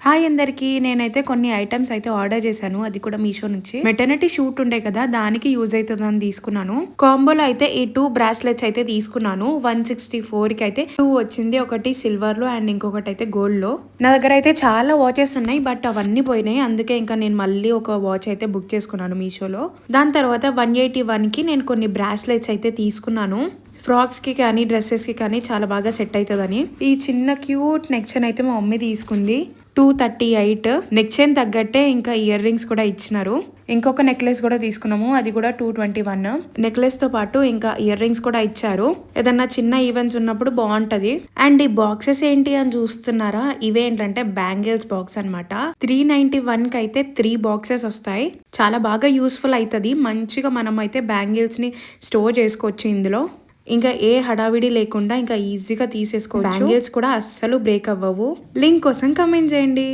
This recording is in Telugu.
హాయ్ అందరికి, నేనైతే కొన్ని ఐటమ్స్ అయితే ఆర్డర్ చేశాను. అది కూడా మీషో నుంచి. మెటర్నిటీ షూట్ ఉండే కదా, దానికి యూజ్ అవుతుందని తీసుకున్నాను. కాంబోలో అయితే ఈ 2 బ్రాస్లెట్స్ అయితే తీసుకున్నాను. 164 కి అయితే 2 వచ్చింది. ఒకటి సిల్వర్ లో అండ్ ఇంకొకటి అయితే గోల్డ్ లో. నా దగ్గర అయితే చాలా వాచెస్ ఉన్నాయి, బట్ అవన్నీ పోయినాయి. అందుకే ఇంకా నేను మళ్ళీ ఒక వాచ్ అయితే బుక్ చేసుకున్నాను మీషోలో. దాని తర్వాత 181 కి నేను కొన్ని బ్రాస్లెట్స్ అయితే తీసుకున్నాను. ఫ్రాక్స్ కి కానీ డ్రెస్సెస్ కి కానీ చాలా బాగా సెట్ అవుతుందని. ఈ చిన్న క్యూట్ నెక్ చైన్ అయితే మా మమ్మీ తీసుకుంది. 238. నెక్ చైన్ తగ్గట్టే ఇంకా ఇయర్ రింగ్స్ కూడా ఇచ్చినారు. ఇంకొక నెక్లెస్ కూడా తీసుకున్నాము, అది కూడా 221. నెక్లెస్ తో పాటు ఇంకా ఇయర్ రింగ్స్ కూడా ఇచ్చారు. ఏదన్నా చిన్న ఈవెంట్స్ ఉన్నప్పుడు బాగుంటది. అండ్ ఈ బాక్సెస్ ఏంటి అని చూస్తున్నారా, ఇవేంటంటే బ్యాంగిల్స్ బాక్స్ అనమాట. 391 కి అయితే 3 బాక్సెస్ వస్తాయి. చాలా బాగా యూస్ఫుల్ అవుతుంది. మంచిగా మనం అయితే బ్యాంగిల్స్ ని స్టోర్ చేసుకోవచ్చు ఇందులో. ఇంకా ఏ హడావిడి లేకుండా ఇంకా ఈజీగా తీసేసుకోవచ్చు. బ్యాంగిల్స్ కూడా అస్సలు బ్రేక్ అవ్వవు. లింక్ కోసం కమెంట్ చేయండి.